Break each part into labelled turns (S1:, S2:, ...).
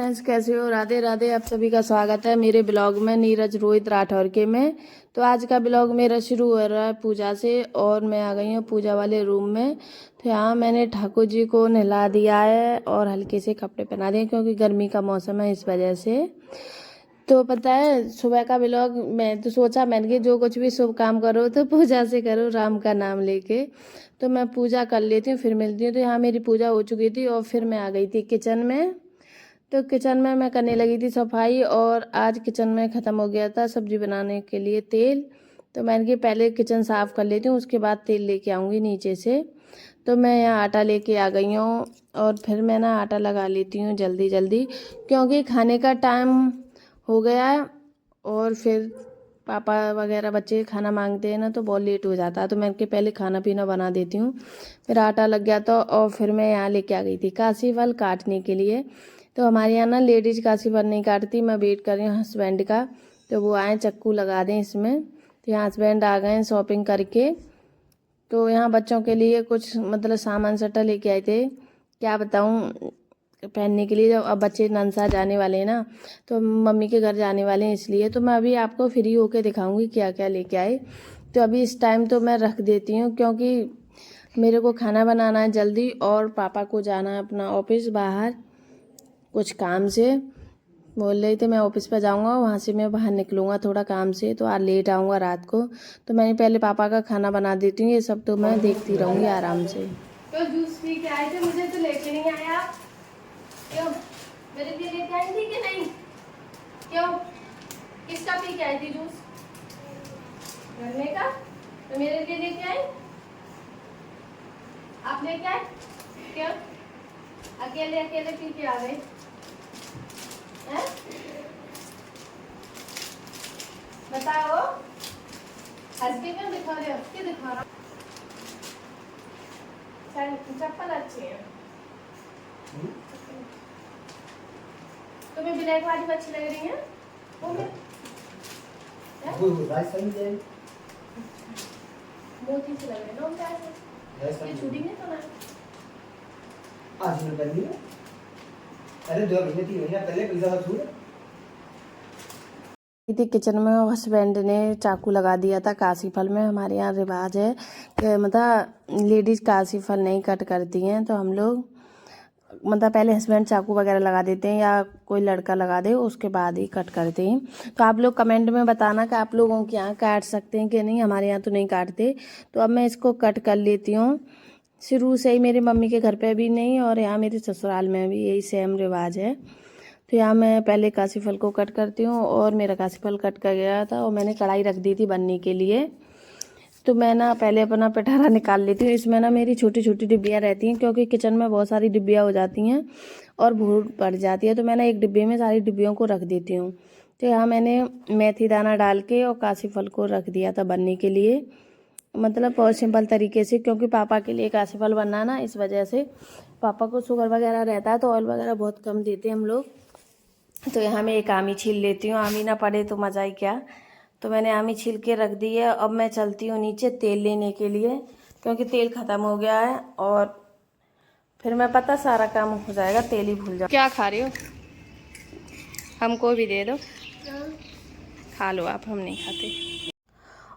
S1: Friends, कैसे हो? राधे राधे। आप सभी का स्वागत है मेरे ब्लॉग में, नीरज रोहित राठौर के में। तो आज का ब्लॉग मेरा शुरू हो रहा है पूजा से, और मैं आ गई हूँ पूजा वाले रूम में। तो यहाँ मैंने ठाकुर जी को नहला दिया है और हल्के से कपड़े पहना दिए, क्योंकि गर्मी का मौसम है इस वजह से। तो पता है, सुबह का ब्लॉग मैं तो सोचा, मैंने कि जो कुछ भी शुभ काम करो तो पूजा से करो, राम का नाम लेके। तो मैं पूजा कर लेती हूँ, फिर मिलती हूँ। तो यहाँ मेरी पूजा हो चुकी थी और फिर मैं आ गई थी किचन में। तो किचन में मैं करने लगी थी सफाई, और आज किचन में ख़त्म हो गया था सब्जी बनाने के लिए तेल। तो मैंने कि पहले किचन साफ़ कर लेती हूँ, उसके बाद तेल लेके आऊँगी नीचे से। तो मैं यहाँ आटा लेके आ गई हूँ, और फिर मैं ना आटा लगा लेती हूँ जल्दी जल्दी, क्योंकि खाने का टाइम हो गया है। और फिर पापा वगैरह बच्चे खाना मांगते हैं ना, तो बहुत लेट हो जाता है। तो मैं इनके पहले खाना पीना बना देती हूँ। फिर आटा लग गया था, और फिर मैं यहाँ लेके आ गई थी काशी फल काटने के लिए। तो हमारे यहाँ ना लेडीज काशी फल नहीं काटती। मैं वेट कर रही हूँ हस्बैंड का, तो वो आए चक्कू लगा दें इसमें। तो यहाँ हस्बैंड आ गए शॉपिंग करके। तो यहाँ बच्चों के लिए कुछ मतलब सामान सट्टा लेके आए थे, क्या बताऊँ, पहनने के लिए। जब अब बच्चे ननसा जाने वाले हैं ना, तो मम्मी के घर जाने वाले हैं, इसलिए तो मैं अभी आपको फ्री होके दिखाऊंगी क्या क्या लेके आए। तो अभी इस टाइम तो मैं रख देती हूँ, क्योंकि मेरे को खाना बनाना है जल्दी, और पापा को जाना है अपना ऑफिस बाहर कुछ काम से। बोल रहे थे मैं ऑफिस पर जाऊंगा, वहाँ से मैं बाहर निकलूंगा थोड़ा काम से, तो आज लेट आऊँगा रात को। तो मैंने पहले पापा का खाना बना देती हूँ, ये सब तो मैं देखती रहूँगी आराम से। तो जूस पी के आए थे, मुझे तो लेके नहीं आया आप। क्यों? मेरे लिए लेके आई थी कि नहीं? क्यों? किसका पी के आई थी जूस? घरने का? तो मेरे लिए लेके आई? आप लेके आए? क्यों? अकेले अकेले पी के आ गए? हैं? बताओ, हंस के क्यों दिखा रहे हो? क्या दिखा रहा? चप्पल अच्छी है। तुम्हें ब्लैक वाली अच्छी लग रही है? वो में मोती से लग रहे हैं ना, ये छुड़ी नहीं तो ना।
S2: आज कर ली। अरे 2 महीने 3 महीने पहले पिज्जा छूट
S1: थी किचन में, और हस्बैंड ने चाकू लगा दिया था काशी फल में। हमारे यहाँ रिवाज है कि मतलब लेडीज काशी फल नहीं कट करती हैं, तो हम लोग मतलब पहले हस्बैंड चाकू वगैरह लगा देते हैं, या कोई लड़का लगा दे, उसके बाद ही कट करते हैं। तो आप लोग कमेंट में बताना कि आप लोगों के यहाँ काट सकते हैं कि नहीं। हमारे यहाँ तो नहीं काटते। तो अब मैं इसको कट कर लेती हूँ। शुरू से ही मेरी मम्मी के घर पे भी नहीं, और यहाँ मेरे ससुराल में भी यही सेम रिवाज है। तो यहाँ मैं पहले काशी फल को कट करती हूँ, और मेरा काशी फल कट कर गया था, और मैंने कढ़ाई रख दी थी बनने के लिए। तो मैं ना पहले अपना पिटारा निकाल लेती हूँ। इसमें ना मेरी छोटी छोटी डिब्बियाँ रहती हैं, क्योंकि किचन में बहुत सारी डिब्बियाँ हो जाती हैं और भूड़ पड़ जाती है। तो मैं ना एक डिब्बे में सारी डिब्बियों को रख देती हूँ। तो यहाँ मैंने मेथी दाना डाल के और काशी फल को रख दिया था बनने के लिए, मतलब बहुत सिंपल तरीके से, क्योंकि पापा के लिए काशी फल बनना ना, इस वजह से। पापा को शुगर वगैरह रहता है, तो ऑयल वगैरह बहुत कम देते हैं हम लोग। तो यहाँ मैं एक आमी छील लेती हूँ, आमी ना पड़े तो मज़ा ही क्या। तो मैंने आमी छील के रख दी है। अब मैं चलती हूँ नीचे तेल लेने के लिए, क्योंकि तेल ख़त्म हो गया है, और फिर मैं पता सारा काम हो जाएगा, तेल ही भूल जाऊँ। क्या खा रही हो? हमको भी दे दो। खा लो आप, हम नहीं खाते।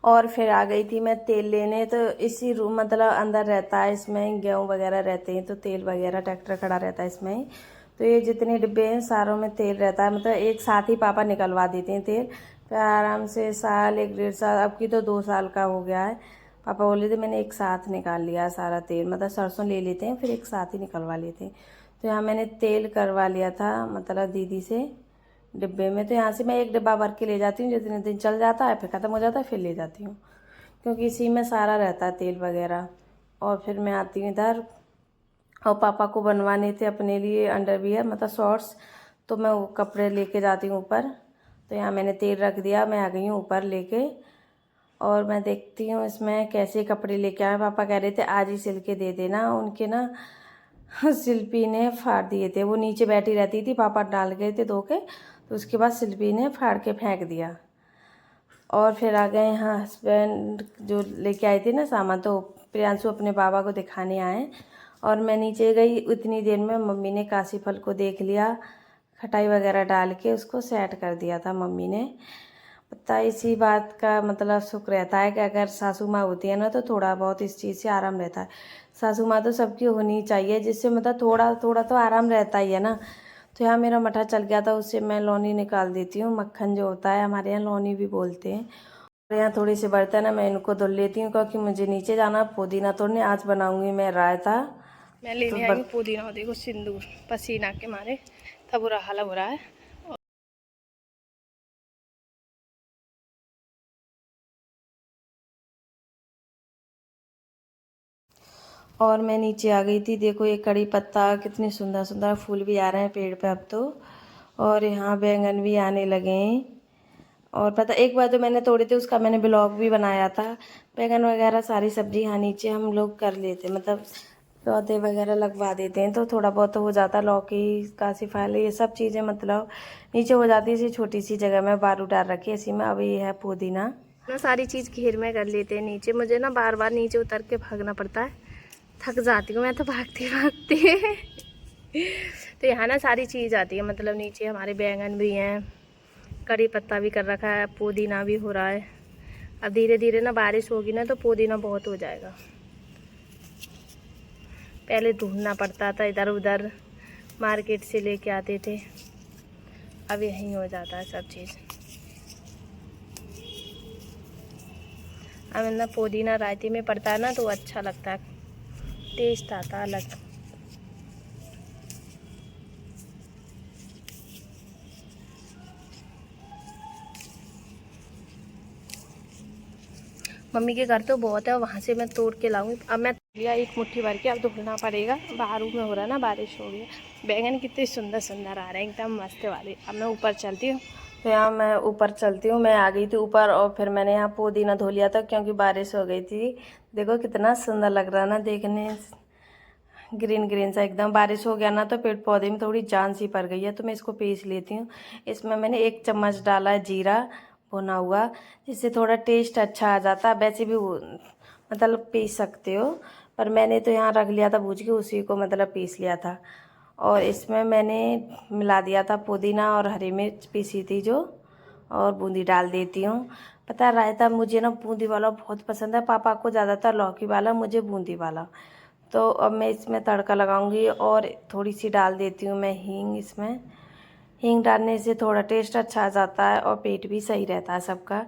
S1: और फिर आ गई थी मैं तेल लेने। तो इसी रूम मतलब अंदर रहता है, इसमें गेहूँ वगैरह रहते हैं, तो तेल वगैरह ट्रैक्टर खड़ा रहता है इसमें ही। तो ये जितने डिब्बे हैं सारों में तेल रहता है, मतलब एक साथ ही पापा निकलवा देते हैं तेल। फिर आराम से साल 1-1.5 साल, अब की तो 2 साल का हो गया है। पापा बोले थे मैंने एक साथ निकाल लिया सारा तेल, मतलब सरसों ले लेते हैं फिर एक साथ ही निकलवा लेते हैं। तो यहाँ मैंने तेल करवा लिया था मतलब दीदी से डिब्बे में। तो यहाँ से मैं एक डिब्बा भर के ले जाती हूँ, जितने दिन चल जाता है, फिर ख़त्म हो जाता है, फिर ले जाती हूँ, क्योंकि इसी में सारा रहता है तेल वगैरह। और फिर मैं आती हूँ इधर, और पापा को बनवाने थे अपने लिए अंडरवियर मतलब शॉर्ट्स, तो मैं वो कपड़े लेके जाती हूँ ऊपर। तो यहाँ मैंने तेल रख दिया, मैं आ गई हूँ ऊपर लेके, और मैं देखती हूँ इसमें कैसे कपड़े लेके आए। पापा कह रहे थे आज ही सिल के दे देना, उनके ना शिल्पी ने फाड़ दिए थे। वो नीचे बैठी रहती थी, पापा डाल गए थे धो के, तो उसके बाद शिल्पी ने फाड़ के फेंक दिया। और फिर आ गए यहाँ हस्बैंड जो लेके आए थे ना सामान, तो प्रियांशु अपने बाबा को दिखाने आए, और मैं नीचे गई। उतनी देर में मम्मी ने काशी फल को देख लिया खटाई वगैरह डाल के उसको सेट कर दिया था मम्मी ने। पता इसी बात का मतलब सुख रहता है कि अगर सासू माँ होती है ना तो थोड़ा बहुत इस चीज़ से आराम रहता है। सासू माँ तो सबकी होनी चाहिए, जिससे मतलब थोड़ा थोड़ा तो आराम रहता ही है ना। तो यहाँ मेरा मठा चल गया था, उससे मैं लौनी निकाल देती हूँ। मक्खन जो होता है हमारे यहाँ लौनी भी बोलते हैं। और यहाँ थोड़ी सी बर्तन है, मैं इनको धुल लेती हूँ क्योंकि मुझे नीचे जाना। पुदीना तोड़ने आज बनाऊँगी मैं रायता। मैं लेने आई हूँ पुदीना। देखो सिंदूर, पसीना के मारे था बुरा हाल हो रहा है। और मैं नीचे आ गई थी। देखो ये कड़ी पत्ता, कितने सुंदर सुंदर फूल भी आ रहे हैं पेड़ पे अब तो। और यहाँ बैंगन भी आने लगे हैं। और पता एक बार जो मैंने तोड़े थे उसका मैंने ब्लॉग भी बनाया था। बैंगन वगैरह सारी सब्जी यहाँ नीचे हम लोग कर लेते, मतलब पौधे वगैरह लगवा देते हैं तो थोड़ा बहुत तो हो जाता। लौकी, काशीफल, ये सब चीज़ें मतलब नीचे हो जाती है। इसी छोटी सी जगह में बारू डाल रखी है, इसी में अब ये है पुदीना ना। सारी चीज़ घेर में कर लेते हैं नीचे। मुझे ना बार बार नीचे उतर के भागना पड़ता है, थक जाती हूँ मैं तो भागते भागते। तो यहाँ ना सारी चीज़ आती है, मतलब नीचे हमारे बैंगन भी हैं, कड़ी पत्ता भी कर रखा है, पुदीना भी हो रहा है। अब धीरे धीरे ना बारिश होगी ना तो पुदीना बहुत हो जाएगा। पहले ढूंढना पड़ता था इधर उधर, मार्केट से लेके आते थे, अब यहीं हो जाता है सब चीज़। अब ना पुदीना रायते में पड़ता है ना तो अच्छा लगता है, टेस्ट आता है अलग। मम्मी के घर तो बहुत है, वहाँ से मैं तोड़ के लाऊंगी। अब मैं लिया एक मुट्ठी भर के, अब धुलना पड़ेगा। बाहर में हो रहा है ना, बारिश हो रही है। बैंगन कितने सुंदर सुंदर आ रहे हैं, एकदम मस्त वाले। अब मैं ऊपर चलती हूँ। तो यहाँ मैं ऊपर चलती हूँ, मैं आ गई थी ऊपर और फिर मैंने यहाँ पुदीना धो लिया था क्योंकि बारिश हो गई थी। देखो कितना सुंदर लग रहा है ना देखने, ग्रीन ग्रीन सा एकदम। बारिश हो गया ना तो पेड़ पौधे में थोड़ी जान सी पड़ गई है। तो मैं इसको पीस लेती हूँ। इसमें मैंने 1 चम्मच डाला है जीरा भुना हुआ, जिससे थोड़ा टेस्ट अच्छा आ जाता है। वैसे भी मतलब पीस सकते हो, पर मैंने तो यहाँ रख लिया था भूज के, उसी को मतलब पीस लिया था। और इसमें मैंने मिला दिया था पुदीना और हरी मिर्च पीसी थी जो, और बूंदी डाल देती हूँ। पता है रायता मुझे ना बूंदी वाला बहुत पसंद है, पापा को ज़्यादातर लौकी वाला, मुझे बूंदी वाला। तो अब मैं इसमें तड़का लगाऊंगी और थोड़ी सी डाल देती हूँ मैं हींग। इसमें हींग डालने से थोड़ा टेस्ट अच्छा आ जाता है और पेट भी सही रहता है सबका।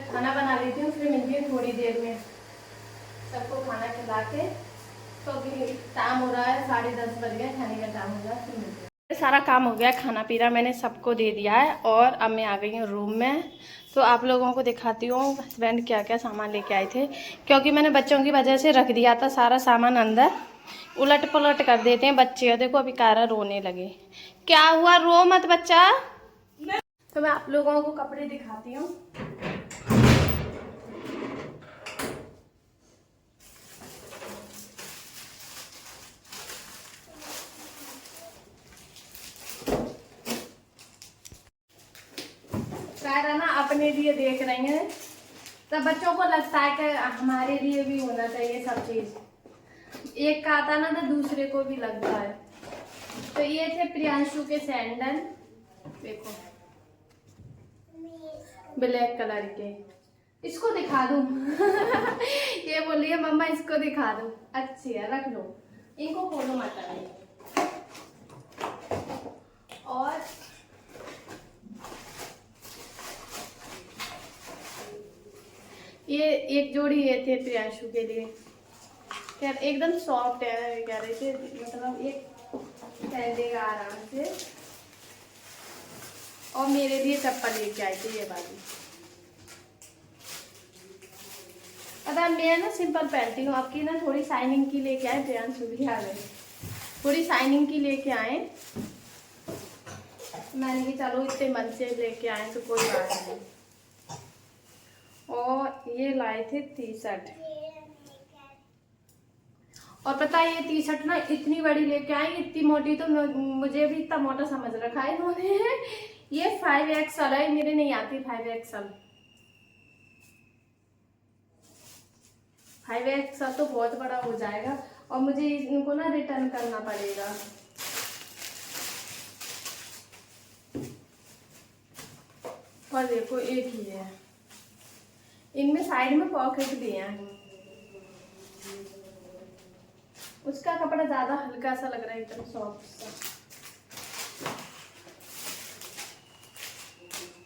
S1: खाना बना लेती हूँ, फिर मिलती हूँ थोड़ी देर में सबको खाना खिला के। तो अभी टाइम हो रहा है 10:30 बज गए, खाने का टाइम हो गया, फिर मिलते हैं। सारा काम हो गया, खाना पीना मैंने सबको दे दिया है और अब मैं आ गई हूँ रूम में। तो आप लोगों को दिखाती हूँ हस्बैंड क्या क्या सामान लेके आए थे, क्योंकि मैंने बच्चों की वजह से रख दिया था सारा सामान अंदर। उलट पलट कर देते हैं बच्चे। देखो अभी कारा रोने लगे। क्या हुआ, रो मत बच्चा। तो मैं आप लोगों को कपड़े दिखाती हूँ। कायरा ना अपने लिए देख रही हैं, तो बच्चों को लगता है कि हमारे लिए भी होना चाहिए सब चीज। एक का आता ना तो दूसरे को भी लगता है। तो ये थे प्रियांशु के सैंडल, देखो ब्लैक कलर के। इसको दिखा दूं। ये बोलिए मम्मा इसको दिखा दूं, अच्छी है रख लो, इनको खोलो मत। और ये एक जोड़ी ये थे प्रियांशु के लिए, यार एकदम सॉफ्ट है कह रहे थे, मतलब एक पहनेगा आराम से। और मेरे लिए चप्पल लेके आए थे ये वाली। पता मैं ना सिंपल पहनती हूँ, आपकी ना थोड़ी शाइनिंग की लेके आए, प्रियांशु भी आ गए, थोड़ी शाइनिंग की लेके आए। मैंने कि चलो इतने मन से लेके आए तो कोई बात नहीं। और ये लाए थे टी शर्ट, और पता है ये टी शर्ट ना इतनी बड़ी लेके आई, इतनी मोटी तो मुझे भी इतना मोटा समझ रखा है इन्होंने। ये 5XL है, मेरे नहीं आती 5XL। 5XL तो बहुत बड़ा हो जाएगा और मुझे इनको ना रिटर्न करना पड़ेगा। और देखो एक ही है, इनमें साइड में पॉकेट भी है। उसका कपड़ा ज्यादा हल्का सा लग रहा है, एकदम सॉफ्ट सा।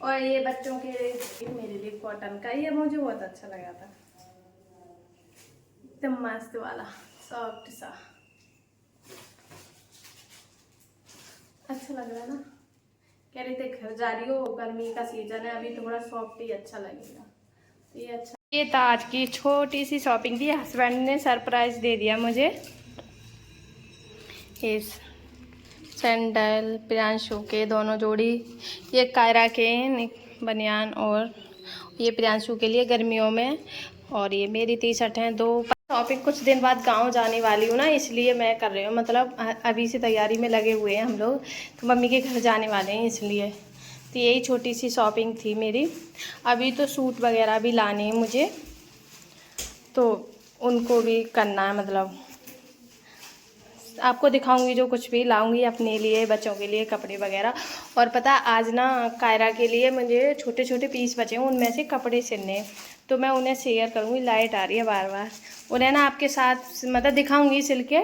S1: और ये बच्चों के लिए, मेरे लिए कॉटन का, ये मुझे बहुत अच्छा लगा था, एकदम मस्त वाला सॉफ्ट सा, अच्छा लग रहा है ना। कह रही थे घर जा रही हो, गर्मी का सीजन है, अभी थोड़ा सॉफ्ट ही अच्छा लगेगा, तो ये अच्छा। ये था आज की छोटी सी शॉपिंग थी, हस्बैंड ने सरप्राइज दे दिया मुझे। ये सैंडल प्रियांशु के दोनों जोड़ी, ये कायरा के बनियान, और ये प्रियांशु के लिए गर्मियों में, और ये मेरी टी शर्ट हैं दो। शॉपिंग कुछ दिन बाद गांव जाने वाली हूँ ना, इसलिए मैं कर रही हूँ, मतलब अभी से तैयारी में लगे हुए हैं हम लोग, तो मम्मी के घर जाने वाले हैं इसलिए। तो यही छोटी सी शॉपिंग थी मेरी। अभी तो सूट वगैरह भी लाने हैं मुझे, तो उनको भी करना है, मतलब आपको दिखाऊंगी जो कुछ भी लाऊंगी अपने लिए, बच्चों के लिए कपड़े वगैरह। और पता आज ना कायरा के लिए मुझे छोटे छोटे पीस बचे हैं, उनमें से कपड़े सिलने, तो मैं उन्हें शेयर करूंगी। लाइट आ रही है बार बार, उन्हें ना आपके साथ मतलब दिखाऊंगी सिल के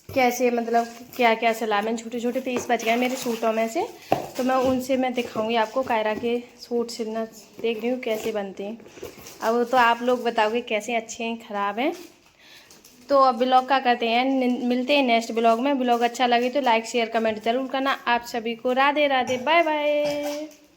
S1: कैसे, मतलब क्या क्या सिला। मैंने छोटे छोटे पीस बच गए मेरे सूटों में से, तो मैं उनसे मैं दिखाऊंगी आपको कायरा के सूट सिलना, देख रही हूँ कैसे बनते हैं। अब तो आप लोग बताओगे कैसे, अच्छे हैं ख़राब हैं। तो अब ब्लॉग का करते हैं, मिलते हैं नेक्स्ट ब्लॉग में। ब्लॉग अच्छा लगे तो लाइक शेयर कमेंट जरूर करना। आप सभी को राधे राधे, बाय बाय।